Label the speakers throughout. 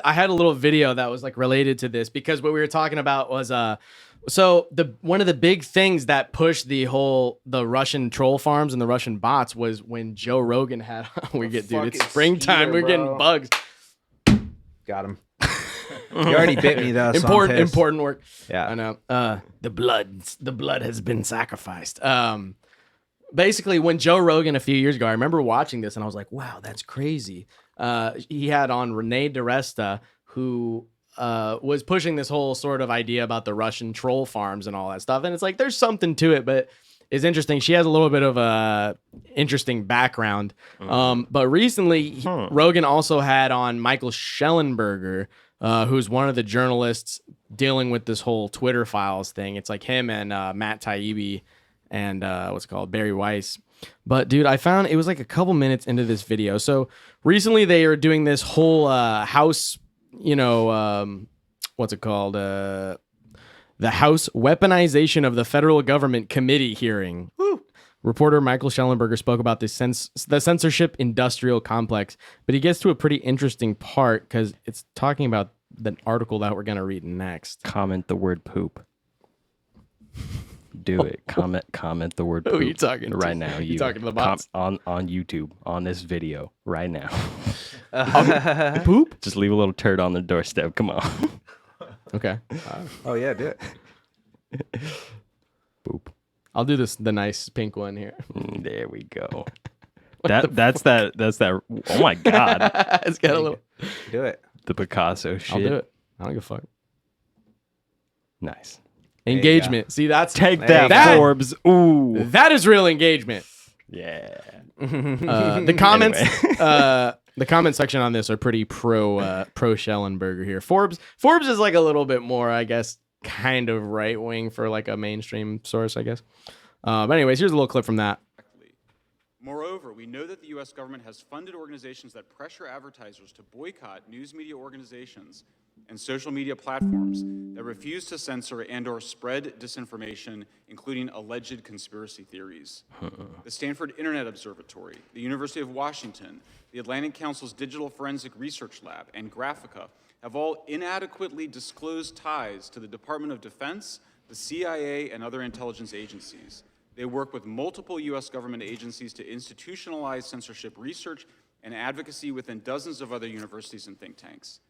Speaker 1: I had a little video that was like related to this because what we were talking about was so one of the big things that pushed the Russian troll farms and the Russian bots was when Joe Rogan had it's springtime, we're getting bugs.
Speaker 2: Got him. You already bit me though.
Speaker 1: Important work.
Speaker 2: Yeah,
Speaker 1: I know. The blood has been sacrificed. Basically, when Joe Rogan a few years ago, I remember watching this and I was like, wow, that's crazy. He had on Renee DiResta, who was pushing this whole sort of idea about the Russian troll farms and all that stuff. And it's like, there's something to it, but it's interesting. She has a little bit of a interesting background. But recently, Rogan also had on Michael Shellenberger, who's one of the journalists dealing with this whole Twitter files thing. It's like him and Matt Taibi and Barry Weiss. But dude, I found it was like a couple minutes into this video. So recently they are doing this whole House, the House Weaponization of the Federal Government Committee hearing. Woo. Reporter Michael Shellenberger spoke about the censorship industrial complex, but he gets to a pretty interesting part because it's talking about the article that we're going to read next.
Speaker 3: Comment the word poop. Do it. Comment the word poop.
Speaker 1: Who are you talking to?
Speaker 3: Right now.
Speaker 1: You talking to the bots?
Speaker 3: On YouTube, on this video, right now.
Speaker 1: Poop?
Speaker 3: Just leave a little turd on the doorstep. Come on.
Speaker 1: Okay.
Speaker 2: Oh, yeah, do it.
Speaker 3: Poop.
Speaker 1: I'll do the nice pink one here.
Speaker 3: There we go. That's that. Oh, my God.
Speaker 1: It's got a little.
Speaker 2: Do it.
Speaker 3: The Picasso shit.
Speaker 1: I'll do it. I don't give a fuck.
Speaker 3: Nice.
Speaker 1: Engagement. See, that's
Speaker 3: take that, Forbes. Ooh,
Speaker 1: that is real engagement.
Speaker 3: Yeah.
Speaker 1: The comments, the comment section on this are pretty pro Shellenberger here. Forbes is like a little bit more, I guess, kind of right wing for like a mainstream source, I guess. But anyways, here's a little clip from that.
Speaker 4: Moreover, we know that the U.S. government has funded organizations that pressure advertisers to boycott news media organizations and social media platforms that refuse to censor and/or spread disinformation, including alleged conspiracy theories. The Stanford Internet Observatory, the University of Washington, the Atlantic Council's Digital Forensic Research Lab, and Graphica have all inadequately disclosed ties to the Department of Defense, the CIA, and other intelligence agencies. They work with multiple U.S. government agencies to institutionalize censorship research and advocacy within dozens of other universities and think tanks.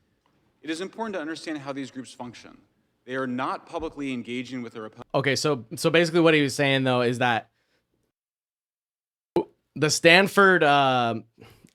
Speaker 4: It is important to understand how these groups function. They are not publicly engaging with their opponents.
Speaker 1: Okay, so basically what he was saying, though, is that the Stanford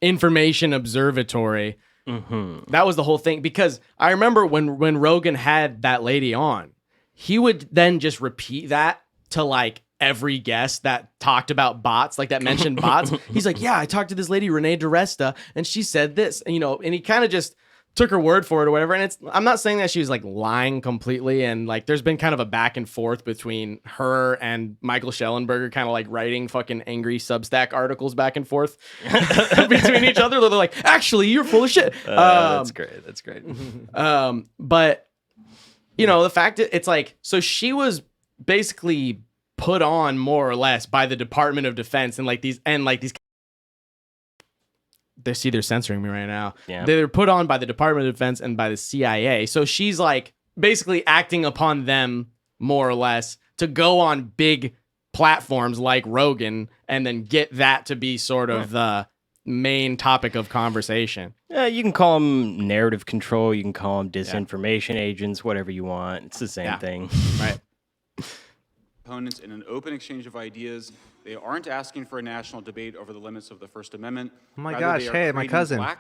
Speaker 1: Information Observatory, that was the whole thing. Because I remember when Rogan had that lady on, he would then just repeat that to like every guest that talked about bots, like that mentioned bots. He's like, yeah, I talked to this lady, Renee DiResta, and she said this, and, and he kind of just took her word for it or whatever. And I'm not saying that she was like lying completely. And like, there's been kind of a back and forth between her and Michael Shellenberger, kind of like writing fucking angry Substack articles back and forth between each other. They're like, actually, you're full of shit.
Speaker 3: That's great. That's great.
Speaker 1: But the fact that it's like, so she was basically put on more or less by the Department of Defense and these they're censoring me right now. Yeah. They're put on by the Department of Defense and by the CIA. So she's like basically acting upon them more or less to go on big platforms like Rogan and then get that to be sort of the main topic of conversation.
Speaker 3: Yeah, you can call them narrative control. You can call them disinformation agents, whatever you want. It's the same thing.
Speaker 1: Right.
Speaker 4: Opponents in an open exchange of ideas. They aren't asking for a national debate over the limits of the First Amendment.
Speaker 2: Oh my gosh, hey, my cousin. Hi,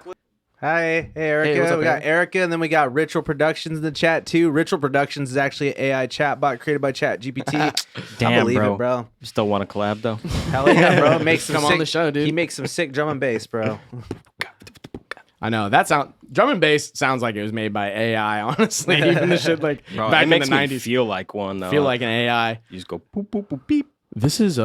Speaker 2: hey, Erica.
Speaker 1: Hey, what's up,
Speaker 2: we got Erica, and then we got Ritual Productions in the chat, too. Ritual Productions is actually an AI chatbot created by ChatGPT.
Speaker 3: Damn,
Speaker 2: believe it, bro.
Speaker 3: You still want to collab, though?
Speaker 2: Hell yeah, bro. Makes some
Speaker 1: Come
Speaker 2: sick,
Speaker 1: on the show, dude.
Speaker 2: He makes some sick drum and bass, bro.
Speaker 1: I know drum and bass sounds like it was made by AI, honestly. Even the shit like
Speaker 3: Bro,
Speaker 1: back
Speaker 3: it makes
Speaker 1: in the
Speaker 3: me
Speaker 1: 90s.
Speaker 3: feel like one, though.
Speaker 1: Feel like an AI.
Speaker 3: You just go boop, boop, boop, beep.
Speaker 1: This is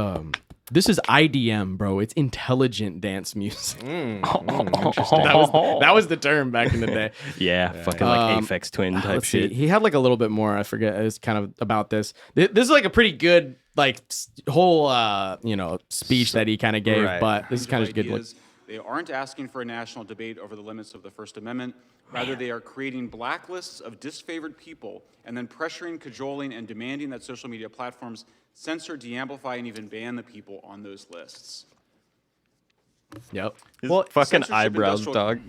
Speaker 1: IDM, bro. It's intelligent dance music. That was the term back in the day.
Speaker 3: Yeah, fucking like Aphex Twin type shit.
Speaker 1: He had like a little bit more. I forget. It's kind of about this. This is like a pretty good like whole speech that he kind of gave.
Speaker 4: Right.
Speaker 1: But this is kind of a good one.
Speaker 4: They aren't asking for a national debate over the limits of the First Amendment. Rather, they are creating blacklists of disfavored people and then pressuring, cajoling, and demanding that social media platforms censor, de-amplify, and even ban the people on those lists.
Speaker 1: Yep.
Speaker 3: His
Speaker 2: Well,
Speaker 3: fucking
Speaker 4: censorship
Speaker 3: eyebrows,
Speaker 4: industrial-
Speaker 3: dog.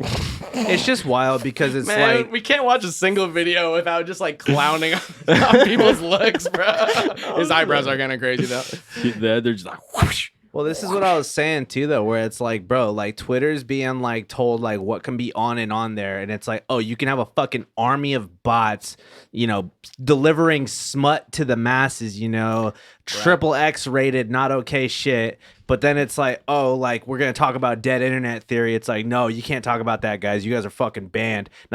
Speaker 2: It's just wild because it's
Speaker 1: Man,
Speaker 2: like
Speaker 1: we can't watch a single video without just like clowning on people's looks, bro. His eyebrows are kind of crazy though.
Speaker 3: They're just like whoosh.
Speaker 2: Well, this is what I was saying too, though, where it's like, bro, like Twitter's being like told like what can be on and on there, and it's like, oh, you can have a fucking army of bots, you know, delivering smut to the masses, you know, triple X rated, not okay shit. But then it's like, oh, like we're gonna talk about dead internet theory. It's like, no, you can't talk about that, guys. You guys are fucking banned. Now,